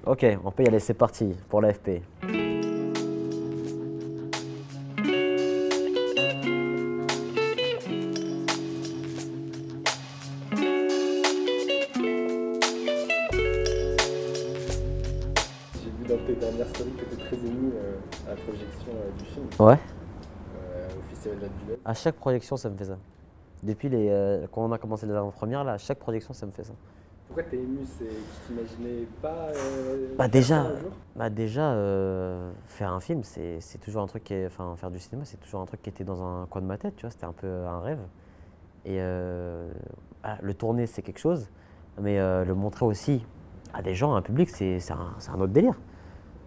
Ok, on peut y aller, c'est parti pour l'AFP. J'ai vu dans tes dernières stories que tu étais très ému à la projection du film Ouais. au Festival de la Villette. À chaque projection, ça me fait ça. Depuis quand on a commencé les avant-premières, là, à chaque projection, ça me fait ça. Pourquoi t'es ému? C'est que tu t'imaginais pas Bah faire ça déjà, un jour? faire un film, c'est toujours un truc enfin, faire du cinéma, c'est toujours un truc qui était dans un coin de ma tête, tu vois, c'était un peu un rêve. Et le tourner, c'est quelque chose, mais le montrer aussi à des gens, à un public, c'est un autre délire.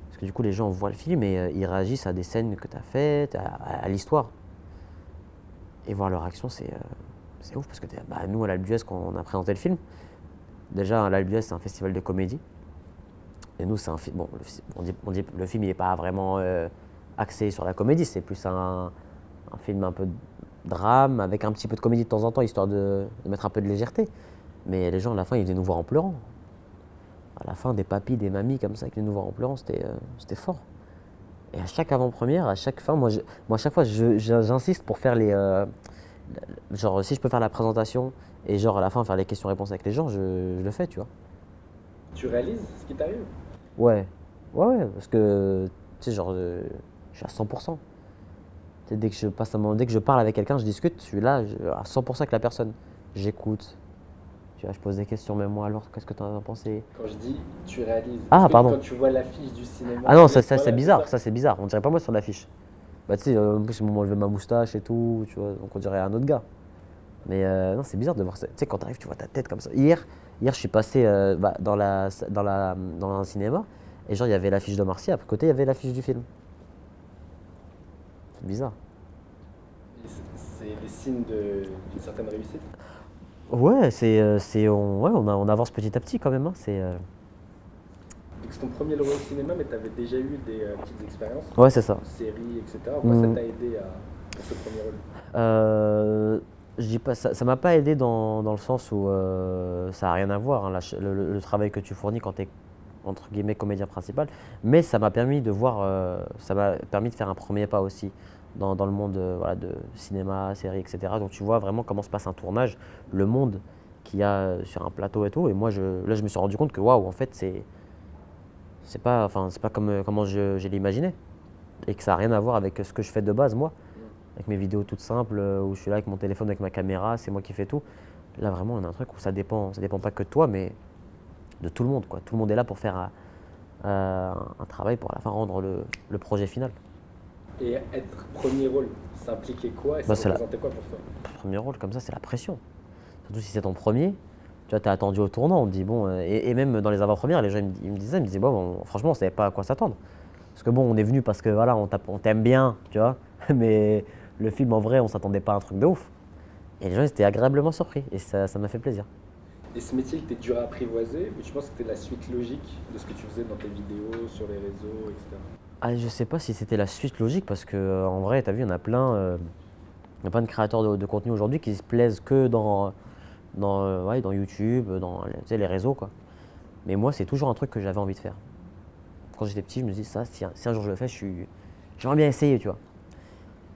Parce que du coup, les gens voient le film et ils réagissent à des scènes que tu as faites, à l'histoire. Et voir leur action, c'est ouf, parce que nous, à l'Albuès, quand on a présenté le film, déjà, l'Albuès, c'est un festival de comédie. Et nous, c'est un film. Bon, le film, il n'est pas vraiment axé sur la comédie, c'est plus un film un peu drame, avec un petit peu de comédie de temps en temps, histoire de mettre un peu de légèreté. Mais les gens, à la fin, ils venaient nous voir en pleurant. À la fin, des papis, des mamies comme ça qui venaient nous voir en pleurant, c'était fort. Et à chaque avant-première, à chaque fin, moi, à chaque fois, j'insiste pour faire genre, si je peux faire la présentation et genre à la fin faire les questions-réponses avec les gens, je le fais, tu vois. Tu réalises ce qui t'arrive? Ouais, ouais, parce que, tu sais, genre, je suis à 100%. Tu sais, dès que je parle avec quelqu'un, je discute, je suis là à 100% avec la personne. J'écoute, tu vois, je pose des questions, même moi, alors, qu'est-ce que tu en as pensé? Quand je dis tu réalises, est-ce Ah, que pardon. quand tu vois l'affiche du cinéma, Ah non, c'est voilà, c'est bizarre, ça? ça c'est bizarre. On dirait pas moi sur l'affiche. Bah, tu sais, en plus, moi, je mets ma moustache et tout, tu vois, donc on dirait un autre gars. Mais non, c'est bizarre de voir ça. Tu sais, quand t'arrives, tu vois ta tête comme ça. Hier je suis passé dans un cinéma, et genre, il y avait l'affiche de Marcy, à côté, il y avait l'affiche du film. C'est bizarre. Et c'est les signes d'une certaine réussite. Ouais, on avance petit à petit quand même, hein. Donc c'est ton premier rôle au cinéma, mais tu avais déjà eu des petites expériences, Ouais, c'est ça. séries, etc. Pourquoi ça Hmm. t'a aidé pour ce premier rôle? Euh, je dis pas, ça m'a pas aidé dans le sens où ça n'a rien à voir, hein, le travail que tu fournis quand tu es entre guillemets comédien principal, mais ça m'a permis de voir, ça m'a permis de faire un premier pas aussi dans le monde voilà, de cinéma, série, etc. Donc tu vois vraiment comment se passe un tournage, le monde qu'il y a sur un plateau et tout. Et moi, là, je me suis rendu compte que waouh, en fait, c'est pas comme comment je l'ai imaginé, et que ça n'a rien à voir avec ce que je fais de base, moi, avec mes vidéos toutes simples où je suis là avec mon téléphone, avec ma caméra, c'est moi qui fais tout. Là, vraiment, on a un truc où ça dépend pas que de toi, mais de tout le monde, quoi. Tout le monde est là pour faire un travail pour à la fin rendre le projet final. Et être premier rôle, ça impliquait quoi et ça Bah, c'est représentait quoi pour toi? le premier rôle, comme ça, c'est la pression. Surtout si c'est ton premier. Tu vois, t'es attendu au tournant, on te dit bon, et même dans les avant-premières, les gens ils me disaient, bon, franchement, on savait pas à quoi s'attendre. Parce que bon, on est venu parce que voilà, on t'aime bien, tu vois, mais le film en vrai, on s'attendait pas à un truc de ouf. Et les gens ils étaient agréablement surpris, et ça m'a fait plaisir. Et ce métier qui était dur à apprivoiser, mais tu penses que c'était la suite logique de ce que tu faisais dans tes vidéos, sur les réseaux, etc. Ah, je sais pas si c'était la suite logique, parce que en vrai, t'as vu, il y a plein de créateurs de contenu aujourd'hui qui se plaisent que ouais, dans YouTube, dans tu sais, les réseaux, quoi. Mais moi, c'est toujours un truc que j'avais envie de faire. Quand j'étais petit, je me dis ça, si un jour je le fais, j'aimerais bien essayer, tu vois.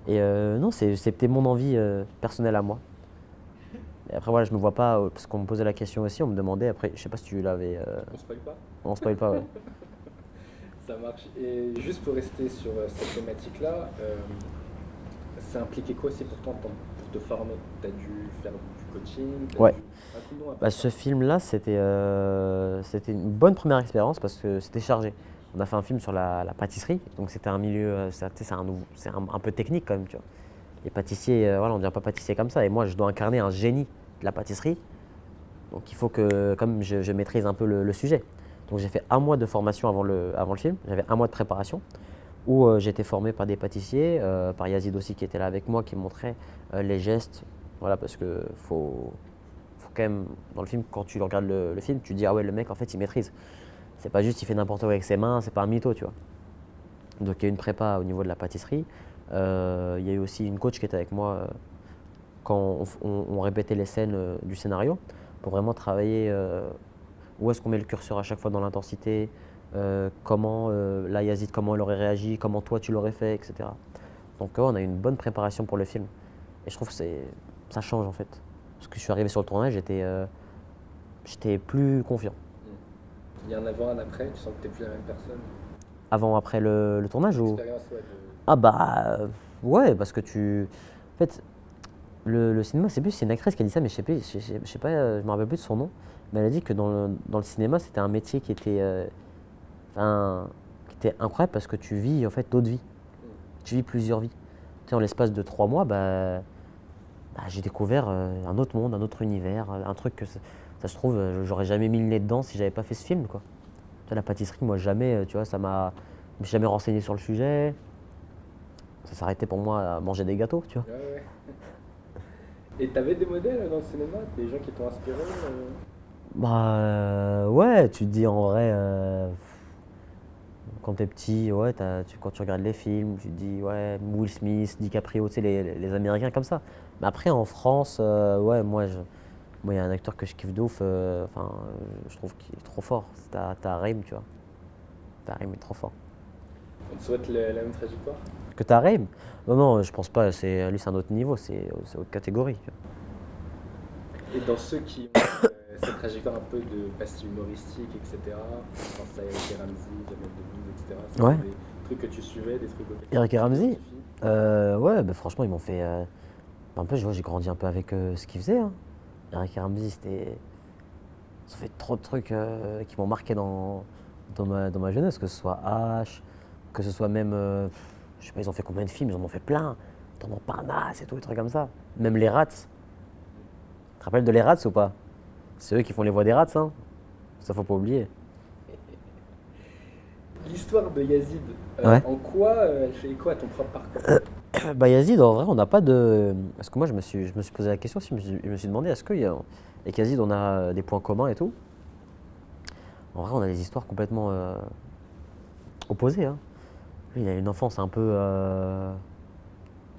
Et non, c'était mon envie personnelle à moi. Et après, voilà, je me vois pas, parce qu'on me posait la question aussi, on me demandait, après, je sais pas si tu l'avais. On spoil pas? On spoil pas, ouais. Ça marche. Et juste pour rester sur cette thématique-là, ça impliquait quoi aussi pour toi pour te former? Tu as dû faire du coaching, Ouais. Raconte-nous un peu Bah, ça. ce film-là, c'était une bonne première expérience parce que c'était chargé. On a fait un film sur la pâtisserie, donc c'était un milieu, tu sais, un peu technique quand même, tu vois. Les pâtissiers, voilà, on ne devient pas pâtissier comme ça. Et moi, je dois incarner un génie de la pâtisserie. Donc il faut que, comme je maîtrise un peu le sujet. Donc j'ai fait un mois de formation avant le film. J'avais un mois de préparation où j'ai été formé par des pâtissiers, par Yazid aussi qui était là avec moi, qui me montrait les gestes. Voilà, parce que faut quand même, dans le film, quand tu regardes le film, tu te dis, ah ouais, le mec, en fait, il maîtrise. C'est pas juste, il fait n'importe quoi avec ses mains, c'est pas un mytho, tu vois. Donc il y a eu une prépa au niveau de la pâtisserie. Il y a eu aussi une coach qui était avec moi quand on répétait les scènes du scénario pour vraiment travailler où est-ce qu'on met le curseur à chaque fois dans l'intensité, comment là Yazid, comment il aurait réagi, comment toi tu l'aurais fait, etc. Donc on a eu une bonne préparation pour le film. Et je trouve que ça change en fait. Parce que je suis arrivé sur le tournage, j'étais plus confiant. Il y a un avant, un après, tu sens que t'es plus la même personne. Avant, après le tournage ou... L'expérience, ouais, Ah bah ouais, parce que En fait, le cinéma, c'est une actrice qui a dit ça, mais je sais plus, je sais pas, je me rappelle plus de son nom. Mais elle a dit que dans le cinéma, c'était un métier qui était incroyable parce que tu vis en fait d'autres vies. Tu vis plusieurs vies. Tu sais, en l'espace de 3 mois, j'ai découvert un autre monde, un autre univers, un truc que ça se trouve, j'aurais jamais mis le nez dedans si j'avais pas fait ce film, quoi. Tu vois, la pâtisserie, moi jamais, tu vois, je me suis jamais renseigné sur le sujet. Ça s'arrêtait pour moi à manger des gâteaux, tu vois. Ouais, ouais. Et t'avais des modèles dans le cinéma, des gens qui t'ont inspiré Ouais, tu te dis en vrai, quand t'es petit, ouais, quand tu regardes les films, tu te dis, ouais, Will Smith, DiCaprio, tu sais, les Américains comme ça. Mais après, en France, ouais, moi, il y a un acteur que je kiffe de ouf, je trouve qu'il est trop fort. C'est Tahar, tu vois. Tahar est trop fort. On te souhaite la même trajectoire? Que Tahar? Non, non, je pense pas, lui, c'est un autre niveau, c'est autre catégorie, tu vois. Et dans ceux qui ont cette trajectoire un peu de pastille humoristique, etc., je pense à Eric et Ramsey, Jamel Debbouze, etc., c'est Ouais. des trucs que tu suivais, des trucs auxquels Eric et tu Ramsey? t'identifies? Ouais, franchement, ils m'ont fait. Un peu, j'ai grandi un peu avec ce qu'ils faisaient, hein. Eric et Ramsey, ils ont fait trop de trucs qui m'ont marqué dans ma jeunesse, que ce soit H, que ce soit même. Je sais pas, ils ont fait combien de films? Ils en ont fait plein. Dans Montparnasse et tout, des trucs comme ça. Même les Rats. Tu te rappelles de les Rats ou pas? C'est eux qui font les voix des Rats, hein. Ça, faut pas oublier. L'histoire de Yazid, Ouais. en quoi elle fait écho à ton propre parcours? Yazid, en vrai, on n'a pas de. Parce que moi, je me suis posé la question aussi, je me suis demandé, est-ce qu'avec Yazid, on a des points communs et tout? En vrai, on a des histoires complètement opposées, hein. Lui, il a une enfance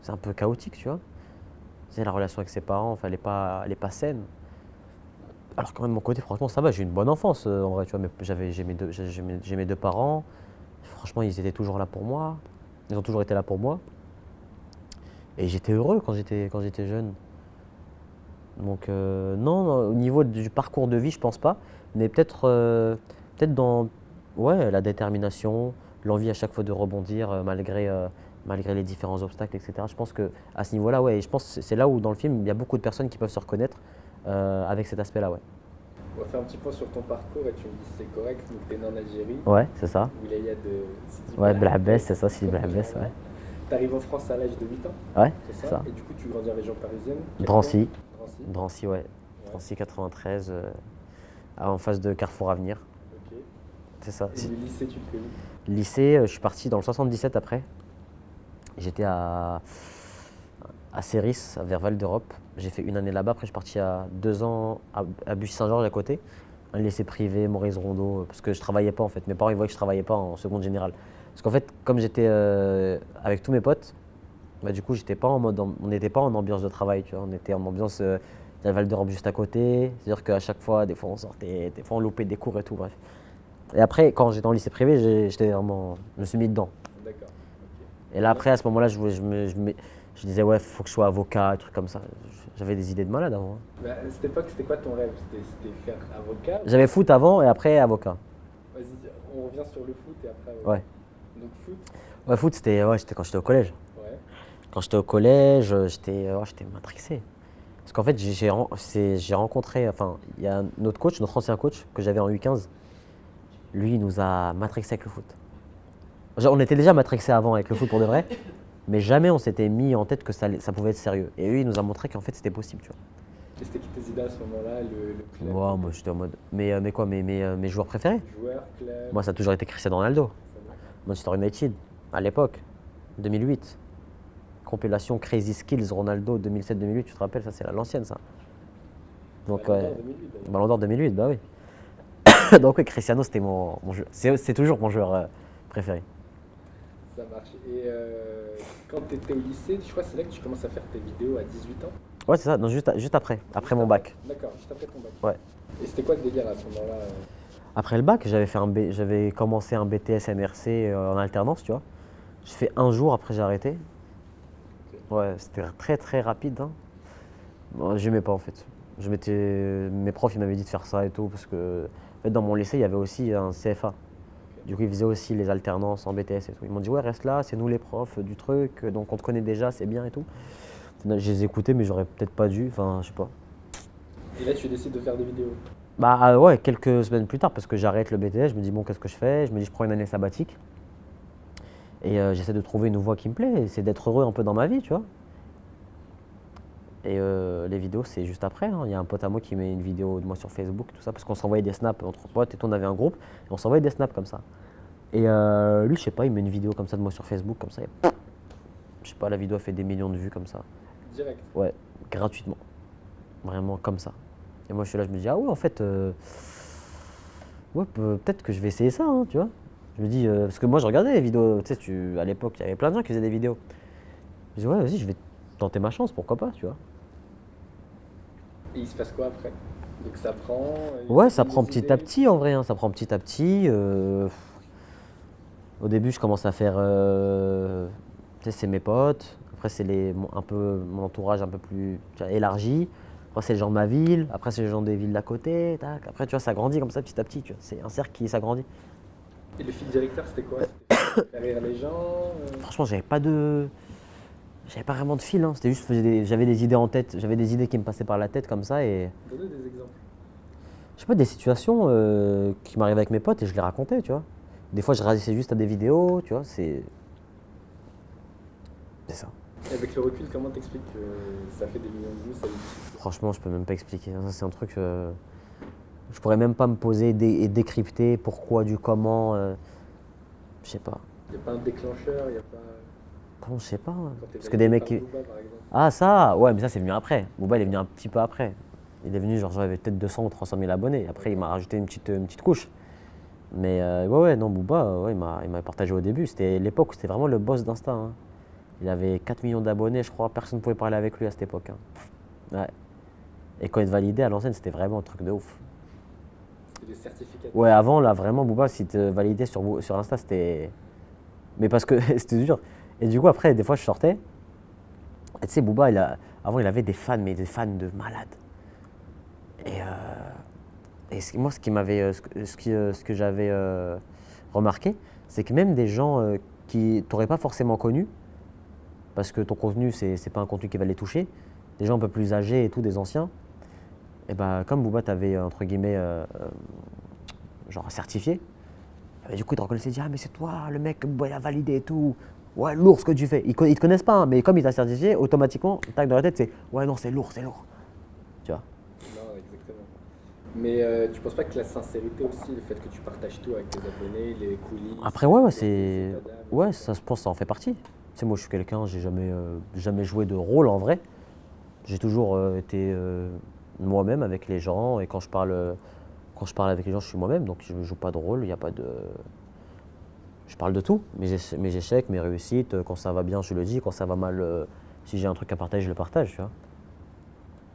c'est un peu chaotique, tu vois. Tu sais, la relation avec ses parents, enfin, elle est pas saine. Alors quand même, de mon côté, franchement, ça va, j'ai eu une bonne enfance, en vrai, tu vois. Mais j'ai mes deux parents. Franchement, ils étaient toujours là pour moi. Ils ont toujours été là pour moi. Et j'étais heureux quand j'étais jeune. Donc non, non, au niveau du parcours de vie, je pense pas. Mais peut-être dans ouais, la détermination, l'envie à chaque fois de rebondir malgré les différents obstacles, etc. Je pense que à ce niveau-là, ouais, et je pense que c'est là où dans le film, il y a beaucoup de personnes qui peuvent se reconnaître avec cet aspect-là, ouais. On va faire un petit point sur ton parcours et tu me dis si c'est correct. Donc, t'es né en Algérie, Ouais, c'est ça. wilaya de Sidi Ouais, Bel Blahabès, Abbès. c'est ça, Sidi Blahabès, ouais. T'arrives en France à l'âge de 8 ans, Ouais, c'est c'est ça? ça. Et du coup, tu grandis en région parisienne? Quel Drancy, coin? Drancy. Drancy, ouais. Ouais, Drancy 93, en face de Carrefour Avenir, ok. c'est ça. Et le lycée, tu le fais où? Lycée, je suis parti dans le 77 après. J'étais à Céris, vers Val d'Europe. J'ai fait une année là-bas. Après, je suis parti à 2 ans à Bussy-Saint-Georges à côté. Un lycée privé, Maurice Rondeau, parce que je travaillais pas en fait. Mes parents ils voyaient que je travaillais pas en seconde générale. Parce qu'en fait, comme j'étais avec tous mes potes, du coup, j'étais pas on n'était pas en ambiance de travail, tu vois. On était en ambiance, il y a Val d'Europe juste à côté. C'est-à-dire qu'à chaque fois, des fois on sortait, des fois on loupait des cours et tout, bref. Et après, quand j'étais en lycée privé, je me suis mis dedans. D'accord. Ok. Et là, après, à ce moment-là, je disais, ouais, faut que je sois avocat, un truc comme ça. J'avais des idées de malade avant, hein. Bah, à cette époque, c'était quoi ton rêve? C'était faire avocat? J'avais foot avant et après avocat. Vas-y, on revient sur le foot et après avocat. Ouais. Donc foot? Ouais, foot, c'était quand j'étais au collège. Ouais. Quand j'étais au collège, j'étais matrixé. Parce qu'en fait, j'ai rencontré, enfin, il y a notre ancien coach que j'avais en U15. Lui, il nous a matrixé avec le foot. On était déjà matrixé avant avec le foot pour de vrai, mais jamais on s'était mis en tête que ça pouvait être sérieux. Et lui, il nous a montré qu'en fait, c'était possible, tu vois. Et c'était qui tes idées à ce moment-là, le club? Moi, j'étais en mode. Mais quoi, mes joueurs préférés? Joueur, club? Moi, ça a toujours été Cristiano Ronaldo. Ça va. Manchester United, à l'époque, 2008. Compilation Crazy Skills Ronaldo 2007-2008, tu te rappelles, ça c'est l'ancienne ça. Donc Ballon d'Or ouais, 2008, d'ailleurs. Ballon d'Or 2008, bah oui. Donc ouais, Cristiano c'était mon jeu. C'est toujours mon joueur préféré. Ça marche. Et quand tu étais au lycée, je crois que c'est là que tu commences à faire tes vidéos à 18 ans? Ouais, c'est ça, non, juste après Juste mon bac. D'accord, juste après ton bac. Ouais. Et c'était quoi le délire à ce moment-là? Après le bac, j'avais commencé un BTS NRC en alternance, tu vois. J'ai fait un jour, après j'ai arrêté. Ok. Ouais, c'était très très rapide, hein. Bon, j'aimais pas en fait. Mes profs ils m'avaient dit de faire ça et tout, parce que en fait, dans mon lycée il y avait aussi un CFA. Du coup ils faisaient aussi les alternances en BTS et tout. Ils m'ont dit ouais reste là, c'est nous les profs du truc, donc on te connaît déjà, c'est bien et tout. Je les écoutais mais j'aurais peut-être pas dû, enfin je sais pas. Et là, tu décides de faire des vidéos. Bah ouais, quelques semaines plus tard, parce que j'arrête le BTS, je me dis bon qu'est-ce que je fais? Je me dis je prends une année sabbatique et j'essaie de trouver une voie qui me plaît, c'est d'être heureux un peu dans ma vie, tu vois. Et les vidéos, c'est juste après, hein. Il y a un pote à moi qui met une vidéo de moi sur Facebook, tout ça, parce qu'on s'envoyait des snaps entre potes et tout, on avait un groupe, et on s'envoyait des snaps comme ça. Et lui, je sais pas, il met une vidéo comme ça de moi sur Facebook, comme ça, et je sais pas, la vidéo a fait des millions de vues comme ça. Direct. Ouais, gratuitement. Vraiment comme ça. Et moi, je suis là, je me dis, ah ouais, en fait, ouais, peut-être que je vais essayer ça, hein, tu vois. Je me dis, parce que moi, je regardais les vidéos, tu sais, à l'époque, il y avait plein de gens qui faisaient des vidéos. Je dis, ouais, vas-y, je vais tenter ma chance, pourquoi pas, tu vois. Et il se passe quoi après? Donc ça prend. Ouais, Ça ça donne prend des petit à idées. petit en vrai, hein, ça prend petit à petit. Au début, je commence à faire. Tu sais, c'est mes potes. Après, c'est un peu mon entourage un peu plus tu vois, élargi. Après, c'est les gens de ma ville. Après, c'est les gens des villes d'à côté. Tac. Après, tu vois, ça grandit comme ça petit à petit. Tu vois. C'est un cercle qui s'agrandit. Et le fil directeur, c'était quoi? C'était faire rire les gens. Franchement, j'avais pas vraiment de fil. Hein. C'était juste, j'avais des idées en tête. J'avais des idées qui me passaient par la tête comme ça. Et Donnez des exemples. je sais pas, des situations qui m'arrivaient avec mes potes et je les racontais, tu vois. Des fois, je réagissais juste à des vidéos, tu vois. C'est ça. Et avec le recul, comment t'expliques que ça fait des millions de vues, ça a eu du succès? Franchement, je peux même pas expliquer. Ça, c'est un truc. Je pourrais même pas me poser et décrypter pourquoi, du comment. Je sais pas. Il n'y a pas un déclencheur, il n'y a pas. Bon, je sais pas. Quand t'es Parce que des validé mecs par qui. Booba, par exemple. Ah, ça ouais, mais ça, c'est venu après. Booba, il est venu un petit peu après. Il est venu, genre, j'avais peut-être 200 ou 300 000 abonnés. Après, il m'a rajouté une petite couche. Mais ouais, non, Booba, ouais, il m'a partagé au début. C'était l'époque où c'était vraiment le boss d'Insta, hein. Il avait 4 millions d'abonnés, je crois. Personne ne pouvait parler avec lui à cette époque, hein. Ouais. Et quand il te validait à l'ancienne, c'était vraiment un truc de ouf. C'était des certificats. Ouais, avant, là, vraiment, Booba, si te validait sur Insta, c'était. Mais parce que c'était dur. Et du coup, après, des fois, je sortais. Et tu sais, Booba, avant, il avait des fans, mais des fans de malades. Et, moi, ce que j'avais remarqué, c'est que même des gens qui t'auraient pas forcément connu, parce que ton contenu, c'est pas un contenu qui va les toucher, des gens un peu plus âgés et tout, des anciens, et ben, comme Booba t'avait, entre guillemets, genre certifié, et du coup, ils te reconnaissaient, ils disaient, ah, mais c'est toi, le mec que Booba il a validé et tout. Ouais, lourd ce que tu fais. Ils te connaissent pas, hein, mais comme il t'a certifié, automatiquement, tac, dans la tête, c'est ouais, non, c'est lourd, c'est lourd. Tu vois. Non, exactement. Mais tu penses pas que la sincérité aussi, le fait que tu partages tout avec tes abonnés, les coulisses, Après, ouais, les c'est. états d'âme, Ouais, etc. ça, je pense que ça en fait partie. Tu sais, moi, je suis quelqu'un, j'ai jamais joué de rôle en vrai. J'ai toujours été moi-même avec les gens, et quand je parle avec les gens, je suis moi-même, donc je ne joue pas de rôle, il n'y a pas de. Je parle de tout, mes échecs, mes réussites, quand ça va bien, je le dis, quand ça va mal, si j'ai un truc à partager, je le partage, tu vois.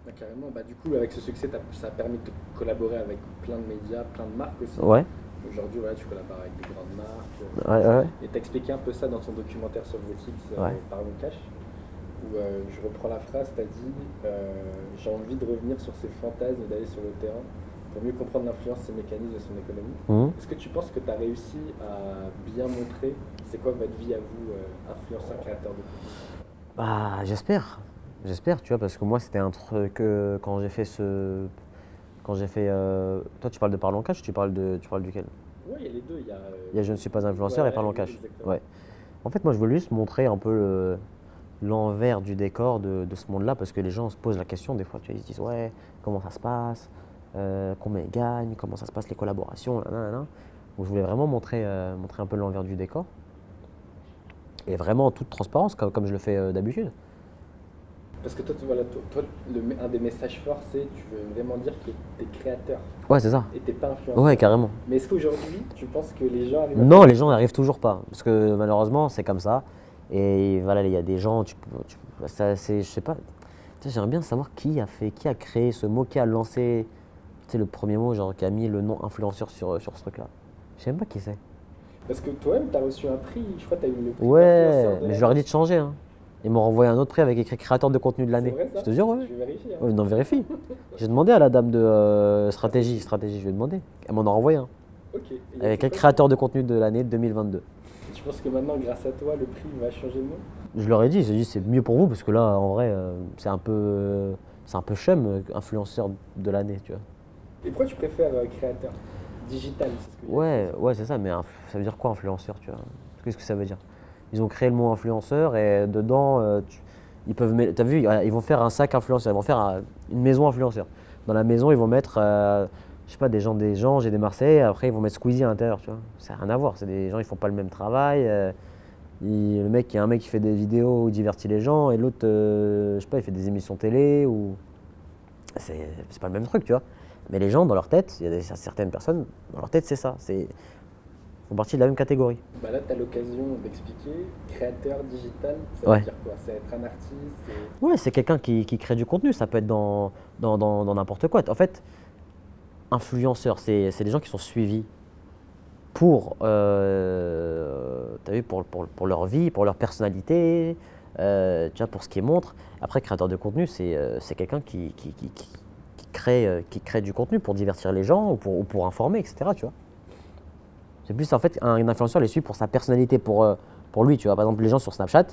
Ouais, carrément. Bah, du coup, avec ce succès, ça a permis de collaborer avec plein de médias, plein de marques aussi. Ouais, Aujourd'hui, voilà, tu collabores avec des grandes marques. ouais, ouais. Et t'as expliqué un peu ça dans ton documentaire sur Votix, Ouais. Parlons Cash, où je reprends la phrase, t'as dit j'ai envie de revenir sur ces fantasmes et d'aller sur le terrain pour mieux comprendre l'influence, ses mécanismes et son économie. Mhm. Est-ce que tu penses que tu as réussi à bien montrer c'est quoi votre vie à vous, influenceur, créateur de contenu? Bah, j'espère, tu vois, parce que moi, c'était un truc quand j'ai fait ce. Quand j'ai fait. Toi, tu parles de Parlons Cash, tu parles duquel? Ouais, il y a les deux. Il y a, Il y a Je ne suis pas influenceur et Parlons Cash. exactement. Ouais. En fait, moi, je voulais juste montrer un peu l'envers du décor de ce monde-là, parce que les gens se posent la question des fois, tu vois, ils se disent ouais, comment ça se passe, combien ils gagnent, comment ça se passe les collaborations, nanana. Donc je voulais vraiment montrer un peu l'envers du décor, et vraiment en toute transparence, comme je le fais d'habitude. Parce que toi, voilà, un des messages forts, c'est tu veux vraiment dire que tu es créateur Ouais, c'est ça. et tu pas influenceur. Ouais, carrément. Mais est-ce qu'aujourd'hui, tu penses que les gens arrivent à Non, faire les gens n'arrivent toujours pas, parce que malheureusement, c'est comme ça. Et voilà, il y a des gens, ça, je sais pas, tu sais, j'aimerais bien savoir qui a créé ce mot, qui a lancé. tu sais, le premier mot, genre, qui a mis le nom influenceur sur ce truc-là. Je sais même pas qui c'est. Parce que toi-même, tu as reçu un prix, je crois que tu as eu le prix d'influenceur Ouais, de mais je leur ai dit l'année. de changer, hein. Ils m'ont renvoyé un autre prix avec écrit créateur de contenu de C'est l'année. vrai Je ça? te jure, ouais. Je vais vérifier. Hein. Ouais, non, vérifie. J'ai demandé à la dame de stratégie, je lui ai demandé. Elle m'en a renvoyé un. Ok. Et il y a Avec tout écrit ça. créateur de contenu de l'année 2022. Et tu penses que maintenant, grâce à toi, le prix va changer de nom? Je leur ai dit, j'ai dit c'est mieux pour vous parce que là, en vrai, c'est un peu chum, influenceur de l'année, tu vois. Et pourquoi tu préfères créateur digital? C'est ce que j'ai Ouais, dit. ouais, c'est ça, mais ça veut dire quoi influenceur, tu vois? Qu'est-ce que ça veut dire? Ils ont créé le mot influenceur et dedans, ils peuvent mettre, t'as vu, ils vont faire un sac influenceur, ils vont faire une maison influenceur. Dans la maison, ils vont mettre, je sais pas, des gens, j'ai des Marseillais, et après ils vont mettre Squeezie à l'intérieur, tu vois? Ça n'a rien à voir, c'est des gens, ils font pas le même travail. Le mec, il y a un mec qui fait des vidéos où il divertit les gens et l'autre, je sais pas, il fait des émissions télé ou. C'est pas le même truc, tu vois. Mais les gens, dans leur tête, il y a certaines personnes, dans leur tête, c'est ça. Ils font partie de la même catégorie. Bah là, tu as l'occasion d'expliquer. Créateur digital, ça Ouais. veut dire quoi? C'est être un artiste? Ouais, c'est quelqu'un qui crée du contenu. Ça peut être dans n'importe quoi. En fait, influenceurs, c'est des gens qui sont suivis pour, t'as vu, pour leur vie, pour leur personnalité, tu vois, pour ce qu'ils montrent. Après, créateur de contenu, c'est quelqu'un qui crée du contenu pour divertir les gens ou pour informer, etc. Tu vois. C'est plus en fait un influenceur les suit pour sa personnalité, pour lui. Tu vois, par exemple, les gens sur Snapchat,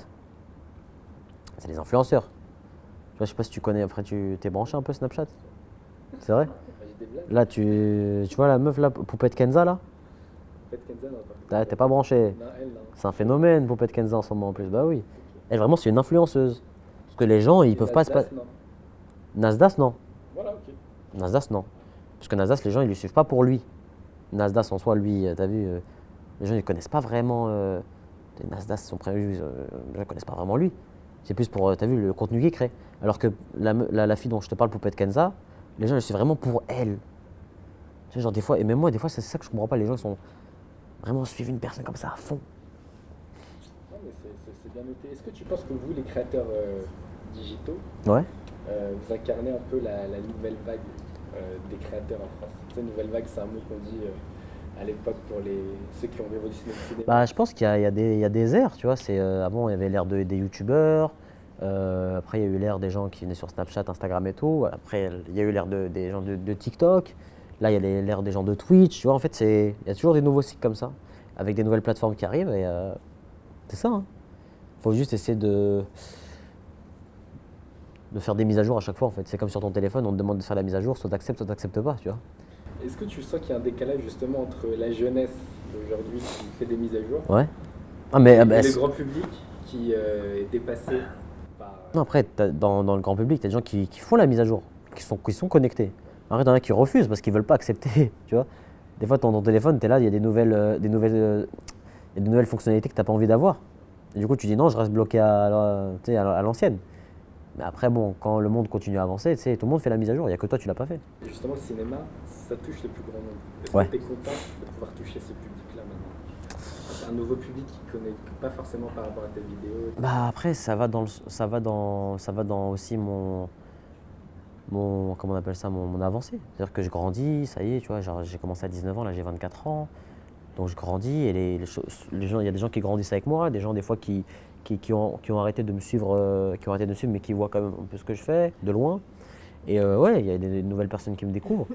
c'est des influenceurs. Tu vois, je sais pas si tu connais. Après, tu t'es branché un peu Snapchat. C'est vrai. Bah, j'ai des blagues. Là, tu vois la meuf là, Poupette Kenza là. Faites Kenza, non, pas. T'es pas branché. Non, elle, non. C'est un phénomène, Poupette Kenza en ce moment en plus. Bah oui. Elle vraiment, c'est une influenceuse. Parce que les gens, ils Et peuvent pas se Nasdaq, non. Nasdaq, non. Voilà, ok. Nasdaq, non. Parce que Nasdaq, les gens, ils le suivent pas pour lui. Nasdaq en soi, lui, t'as vu, les gens, ils connaissent pas vraiment. Nasdaq, son prénom, les gens, ils connaissent pas vraiment lui. C'est plus pour, t'as vu, le contenu qu'il crée. Alors que la fille dont je te parle, Poupette Kenza, les gens, ils le suivent vraiment pour elle. Tu sais, genre des fois, et même moi, des fois, c'est ça que je comprends pas. Les gens, ils sont vraiment suivent une personne comme ça à fond. Non, mais c'est bien noté. Est-ce que tu penses que vous, les créateurs digitaux, Ouais. vous incarnez un peu la nouvelle vague des créateurs en France? Tu sais, nouvelle vague, c'est un mot qu'on dit à l'époque pour ceux qui ont révolutionné le cinéma. Bah, je pense qu'il y a des ères, tu vois. Avant, il y avait l'ère des youtubeurs. Après, il y a eu l'ère des gens qui venaient sur Snapchat, Instagram et tout. Après, il y a eu l'ère des gens de TikTok. Là, il y a l'ère des gens de Twitch. Tu vois, en fait, il y a toujours des nouveaux cycles comme ça, avec des nouvelles plateformes qui arrivent. Et c'est ça. Hein. Faut juste essayer de faire des mises à jour à chaque fois. En fait, c'est comme sur ton téléphone, on te demande de faire la mise à jour, soit t'acceptes pas. Tu vois. Est-ce que tu sens qu'il y a un décalage justement entre la jeunesse d'aujourd'hui qui fait des mises à jour Ouais. Ah, mais et bah, le grand public qui est dépassé par. non, après, dans le grand public, tu as des gens qui font la mise à jour, qui sont connectés. Après, t'en as qui refusent parce qu'ils veulent pas accepter, tu vois. Des fois, ton téléphone, tu es là, il y a il y a des nouvelles fonctionnalités que tu n'as pas envie d'avoir. Et du coup, tu dis non, je reste bloqué tu sais, à l'ancienne. Mais après, bon, quand le monde continue à avancer, tu sais, tout le monde fait la mise à jour, il n'y a que toi, tu l'as pas fait. Et justement, le cinéma, ça touche le plus grand nombre. Est-ce Ouais. que tu es content de pouvoir toucher ce public-là maintenant? C'est un nouveau public qui ne connaît pas forcément par rapport à tes vidéos. Bah après, ça va dans aussi comment on appelle ça, mon avancée. C'est-à-dire que je grandis, ça y est, tu vois, genre, j'ai commencé à 19 ans, là j'ai 24 ans. Donc je grandis et les gens, il y a des gens qui grandissent avec moi, des gens des fois qui ont arrêté de me suivre, mais qui voient quand même un peu ce que je fais de loin. Et ouais, il y a des nouvelles personnes qui me découvrent.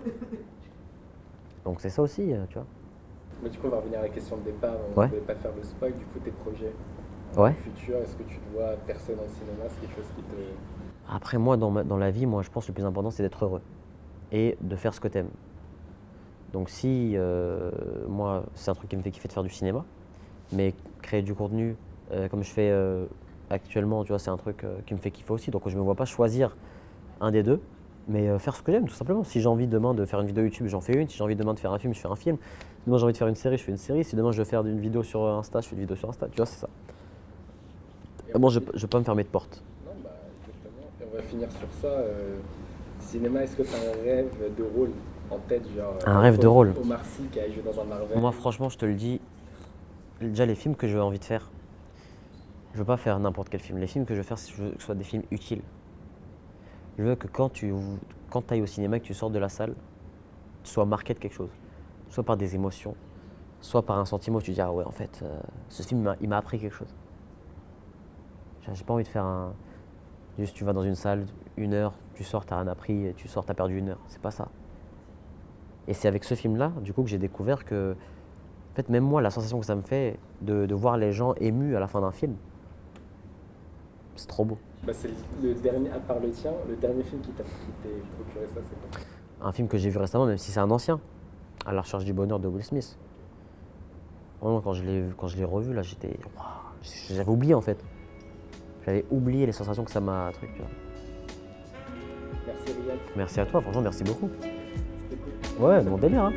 Donc c'est ça aussi, tu vois. Mais du coup, on va revenir à la question de départ. On ne Ouais. voulait pas faire le spoil. Du coup, tes projets Ouais. futurs, est-ce que tu te vois percer dans le cinéma? C'est quelque chose qui te. Après moi, dans la vie, moi je pense que le plus important c'est d'être heureux et de faire ce que t'aimes. Donc si moi c'est un truc qui me fait kiffer de faire du cinéma, mais créer du contenu comme je fais actuellement, tu vois, c'est un truc qui me fait kiffer aussi. Donc je me vois pas choisir un des deux, mais faire ce que j'aime tout simplement. Si j'ai envie demain de faire une vidéo YouTube, j'en fais une. Si j'ai envie demain de faire un film, je fais un film. Si demain j'ai envie de faire une série, je fais une série. Si demain je veux faire une vidéo sur Insta, je fais une vidéo sur Insta. Tu vois, c'est ça. Et Bon, on je va ne vais pas me fermer de porte. Non, bah, exactement. Et on va finir sur ça. Cinéma, est-ce que tu as un rêve de rôle en tête, genre Un rêve de rôle. Omar Sy qui a joué dans un Marvel? Moi, franchement, je te le dis, déjà les films que j'ai envie de faire, je veux pas faire n'importe quel film. Les films que je veux faire, je veux que ce soit des films utiles. Je veux que quand tu ailles au cinéma, que tu sortes de la salle, tu sois marqué de quelque chose, soit par des émotions, soit par un sentiment où tu te dis ah ouais en fait ce film il m'a appris quelque chose. J'ai pas envie de faire un juste tu vas dans une salle 1 heure, tu sors t'as rien appris, tu sors t'as perdu 1 heure, c'est pas ça. Et c'est avec ce film là du coup que j'ai découvert que en fait même moi la sensation que ça me fait de voir les gens émus à la fin d'un film, c'est trop beau. Bah, c'est le dernier, à part le tien, le dernier film qui t'ait procuré ça, c'est quoi? Un film que j'ai vu récemment, même si c'est un ancien, À la recherche du bonheur de Will Smith. Vraiment, quand je l'ai revu, là, waouh, j'avais oublié en fait. J'avais oublié les sensations que ça m'a truc. Tu vois. Merci Riyad, Merci à toi, franchement, merci beaucoup. c'était cool. Ouais, mon délire. Hein.